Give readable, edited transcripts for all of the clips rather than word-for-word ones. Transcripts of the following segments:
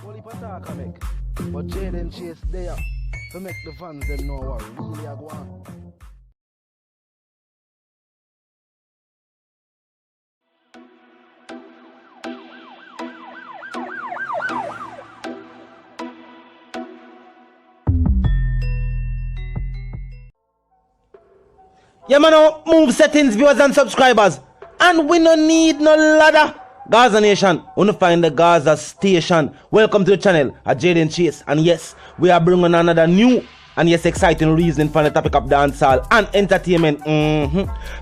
Only Pataka make. But Jaden Chase there to make the fans them know what really are going on. Yeah, man, move settings, viewers and subscribers. And we no need no ladder. Gaza Nation, wanna find the Gaza Station. Welcome to the channel, at Jaden Chase. And yes, we are bringing another new and yes, exciting reason for the topic of dancehall and entertainment.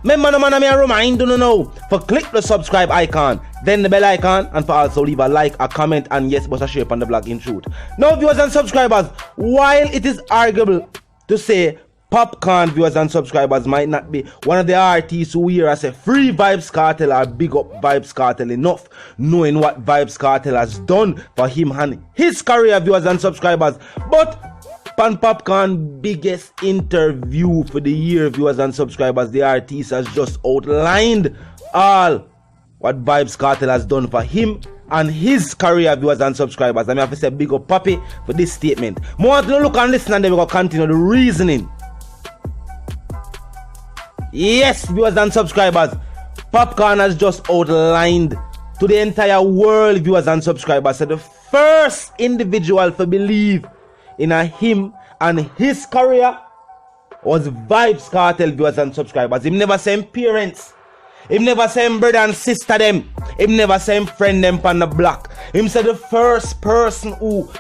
Remember, man, I remind you know for click the subscribe icon, then the bell icon, and for also leave a like, a comment, and yes, but a share on the blog in truth. Now, viewers and subscribers, while it is arguable to say Popcaan viewers and subscribers might not be one of the artists who hear as a free Vybz Kartel or big up Vybz Kartel enough, knowing what Vybz Kartel has done for him and his career, viewers and subscribers. But Pan Popcaan biggest interview for the year, viewers and subscribers, the artist has just outlined all what Vybz Kartel has done for him and his career, viewers and subscribers. I have to say big up Papi for this statement. More to look and listen, and then we're going to continue the reasoning. Yes, viewers and subscribers, Popcaan has just outlined to the entire world, viewers and subscribers, that the first individual to believe in him and his career was Vybz Kartel, viewers and subscribers. Him never say him parents, him never say him brother and sister them, him never say him friend them on the block. Him said the first person who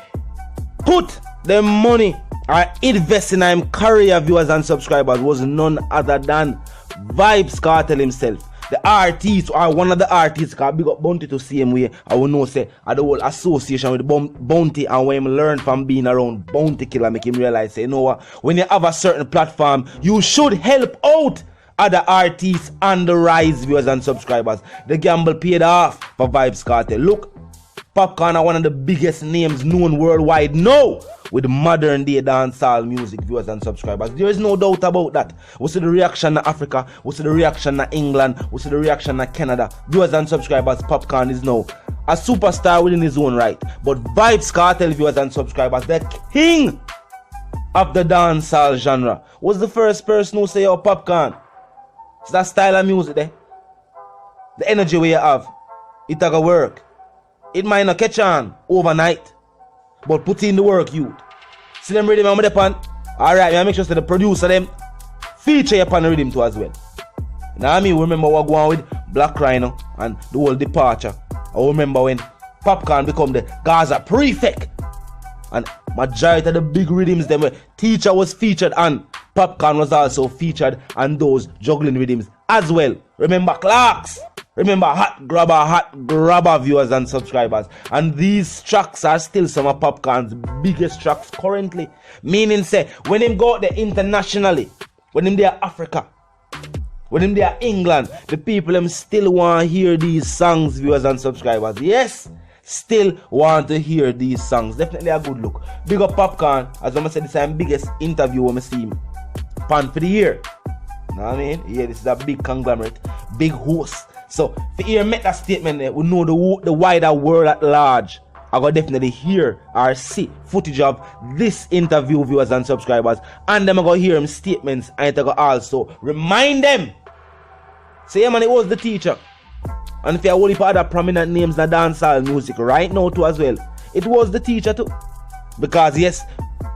put the money or invest in him career, viewers and subscribers, was none other than Vybz Kartel himself. The artist, or one of the artists, can big up Bounty to see him way. I will know say the whole association with Bounty, and when him learn from being around Bounty Killer, make him realize say, you know what, when you have a certain platform, you should help out other artists on the rise, viewers and subscribers. The gamble paid off for Vybz Kartel. Look, Popcaan are one of the biggest names known worldwide now with modern day dancehall music, viewers and subscribers. There is no doubt about that. We see the reaction to Africa, we see the reaction to England, we see the reaction to Canada. Viewers and subscribers, Popcaan is now a superstar within his own right. But Vybz Kartel, viewers and subscribers, the king of the dancehall genre, was the first person who say, "Oh, Popcaan, it's that style of music there. The energy we have, it gotta work. It might not catch on overnight, but put in the work, youth. See them rhythm on the pan. Alright, I make sure that the producer them feature upon the rhythm too as well. Now I mean, remember what going on with Black Rhino and the whole departure. I remember when Popcaan become the Gaza prefect, and majority of the big rhythms them where teacher was featured and Popcaan was also featured on those juggling rhythms as well. Remember Clarks? Remember hot grabber, viewers and subscribers. And these tracks are still some of Popcaan's biggest tracks currently. Meaning say, when him go out there internationally, when him there Africa, when him there England, the people them still want to hear these songs, viewers and subscribers. Yes, still want to hear these songs. Definitely a good look. Big up Popcaan, as I said, this is my biggest interview when I see him. Pan for the year. You know what I mean? Yeah, this is a big conglomerate, big host. So, if you make that statement there, we know the wider world at large are going to definitely hear or see footage of this interview, viewers and subscribers. And them are going to hear him statements, and they're going to also remind them. Say, yeah, man, it was the teacher. And if you have only other prominent names in dancehall music right now too as well, it was the teacher too. Because yes,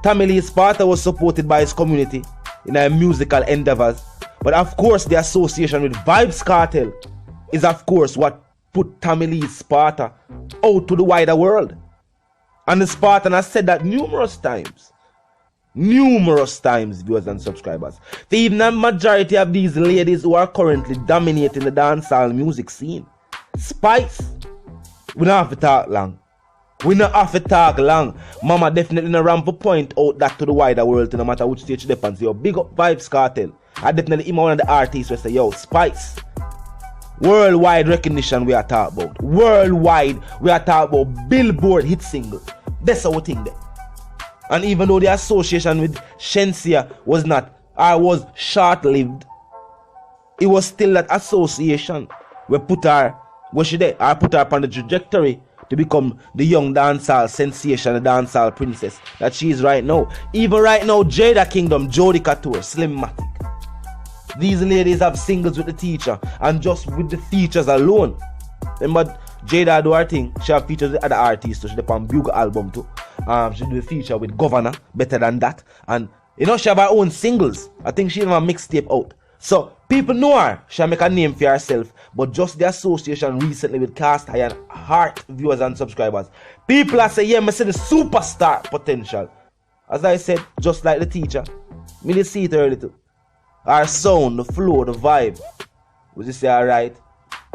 Tommy Lee Sparta was supported by his community in their musical endeavors. But of course, the association with Vybz Kartel is of course what put Tommy Lee Sparta out to the wider world. And the Spartan has said that numerous times, viewers and subscribers. The even majority of these ladies who are currently dominating the dancehall music scene. Spice, we don't have to talk long. Mama definitely not ramp to point out that to the wider world, no matter which stage they fancy. Yo, big up Vybz Kartel. I definitely one of the artists who say, yo, Spice. Worldwide recognition we are talking about. Worldwide we are talking about Billboard hit single. That's our thing there. And even though the association with Shensia was short-lived, it was still that association we put her, where she there? I put her upon the trajectory to to become the young dancehall sensation, the dancehall princess that she is right now. Even right now, Jada Kingdom, Jody Couture, Slimmatic. These ladies have singles with the teacher, and just with the features alone. Remember, Jada do her thing. She have features with other artists too. She did on Bugle album too. She do a feature with Governor, Better Than That. And you know, she have her own singles. I think she have a mixtape out. So people know her. She make a name for herself. But just the association recently with Cast High and Heart viewers and subscribers, people are saying, yeah, I see the superstar potential. As I said, just like the teacher, me did see it early too. Her sound, the flow, the vibe. Would you say alright?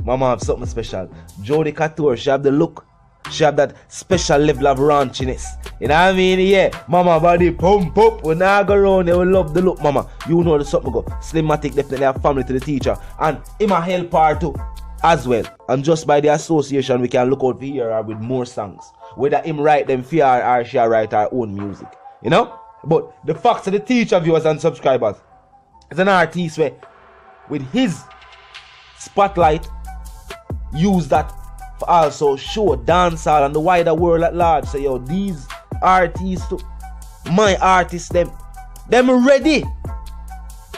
Mama have something special. Jody Couture, she have the look. She have that special level of raunchiness. You know what I mean? Yeah. Mama body pump up. When I go around, they will love the look, mama. You know the something go. Slimmatic definitely have family to the teacher. And him a help her too as well. And just by the association, we can look out for her with more songs. Whether him write them for her or she write her own music. You know? But the facts of the teacher viewers and subscribers is an artist where with his spotlight use that for also show dancehall and the wider world at large. Say, yo, these artists too, my artists, them ready.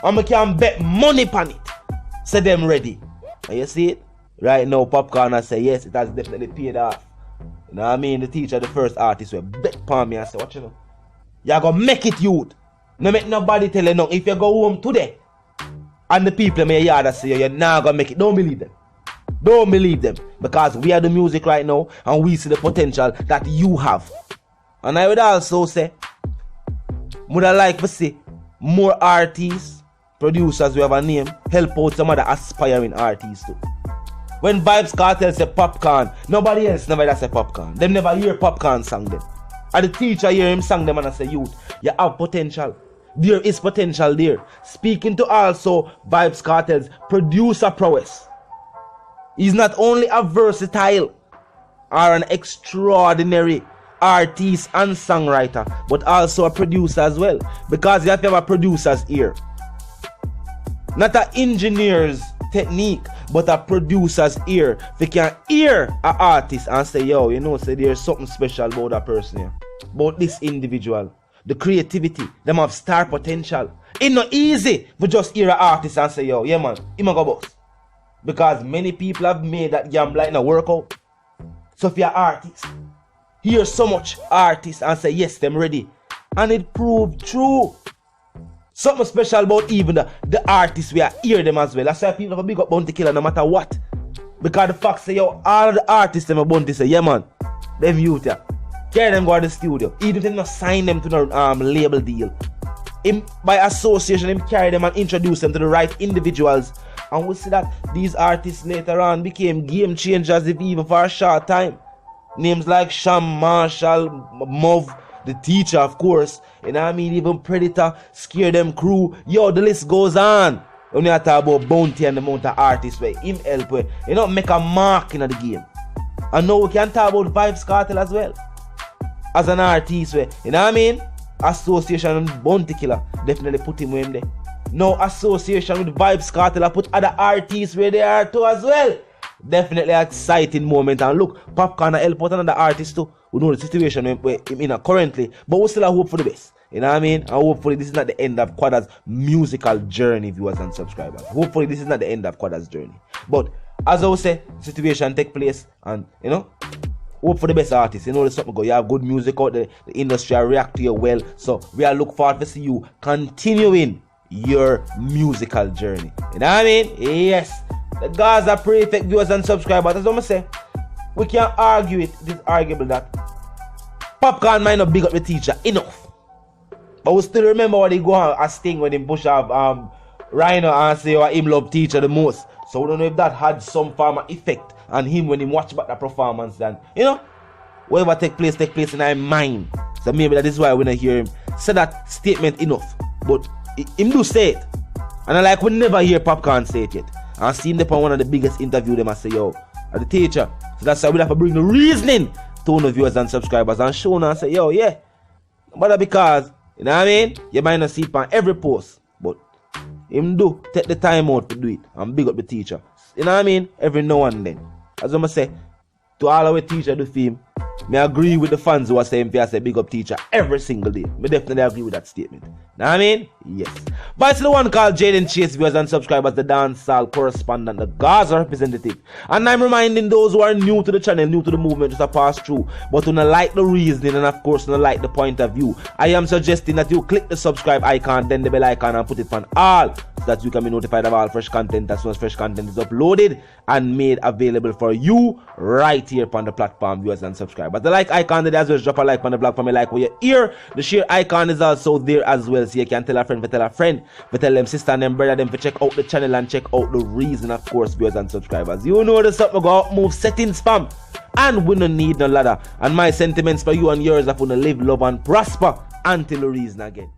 And I can bet money on it. Say them ready. And you see it? Right now, Popcaan I say, yes, it has definitely paid off. You know what I mean? The teacher, the first artist will bet upon me and say, what you know? You gonna make it, youth. No make nobody tell you no. If you go home today and the people in your yard say you're not gonna make it, don't believe them. Don't believe them, because we are the music right now and we see the potential that you have. And I would also say, would I like to see more artists, producers we have a name, help out some other aspiring artists too. When Vybz Kartel say Popcaan, nobody else never say Popcaan. Them never hear Popcaan song them. And the teacher hear him sing them and I say, youth, you have potential. There is potential there. Speaking to also Vybz Kartel's producer prowess. He's not only a versatile or an extraordinary artist and songwriter, but also a producer as well. Because you have to have a producer's ear. Not an engineer's technique, but a producer's ear. They can hear an artist and say, yo, you know, say there's something special about that person here. About this individual. The creativity. Them have star potential. It's not easy to just hear an artist and say, yo, yeah man, he might go boss. Because many people have made that gamble like a workout. So if you're an artist, hear so much artists and say, yes, them ready. And it proved true. Something special about even the artists, we are hear them as well. That's why people have a big up Bounty Killer no matter what. Because the fact say, yo, all the artists them a Bounty say, yeah man, them youth yeah. Carry them go to the studio. Even if they not sign them to the label deal. Him, by association, him carry them and introduce them to the right individuals. And we see that these artists later on became game changers if even for a short time. Names like Sham, Marshall, Mov, the teacher of course. You know what I mean? Even Predator, Scare Them Crew. Yo, the list goes on. When you talk about Bounty and the amount of artists where him help with, you know, make a mark in the game. And now we can talk about Vybz Kartel as well. As an artist where, you know what I mean? Association with Bounty Killer definitely put him in there. No association with Vybz Kartel, I put other artists where they are too as well. Definitely an exciting moment. And look, Popcaan help out another artist too, who know the situation where him in currently. But we still have hope for the best. You know what I mean? And hopefully this is not the end of Quada's musical journey, viewers and subscribers. Hopefully this is not the end of Quada's journey. But as I would say, situation take place and you know, hope for the best artists. You know there's something go. You have good music out there. The industry will react to you well. So we are look forward to see you continuing your musical journey. You know what I mean? Yes. The guys are perfect, viewers and subscribers. As I'm say, we can't argue it. It is arguable that Popcaan might not big up the teacher enough. But we still remember what he go on as thing when he push up Rhino and say oh, him love teacher the most. So we don't know if that had some form of effect on him when he watch back the performance. And you know, whatever take place in our mind. So maybe that is why we don't hear him say that statement enough. But him do say it. And I like we never hear Popcaan say it yet. And see him upon one of the biggest interviews them and say, yo, at the teacher. So that's why we have to bring the reasoning to our viewers and subscribers and show them and say, yo, yeah. But because, you know what I mean? You might not see it on every post. But him do take the time out to do it and big up the teacher. You know what I mean? Every now and then. As I'm say, to all our teacher do fame. Me agree with the fans who are saying I say big up teacher every single day. Me definitely agree with that statement. Know what I mean? Yes. But it's the one called Jaden Chase, viewers and subscribers, the dancehall correspondent, the Gaza representative. And I'm reminding those who are new to the channel, new to the movement, just to pass through. But when I like the reasoning and of course when I like the point of view, I am suggesting that you click the subscribe icon, then the bell icon and put it on all, so that you can be notified of all fresh content as soon as fresh content is uploaded and made available for you right here upon the platform, viewers and subscribers. But the like icon there as well, drop a like on the blog for me, like what you hear. The share icon is also there as well, so you can tell a friend, tell them sister and them brother them to check out the channel and check out the reason, of course, viewers and subscribers. You know the something go up, move settings spam, and we don't need no ladder. And my sentiments for you and yours are to live, love and prosper until the reason again.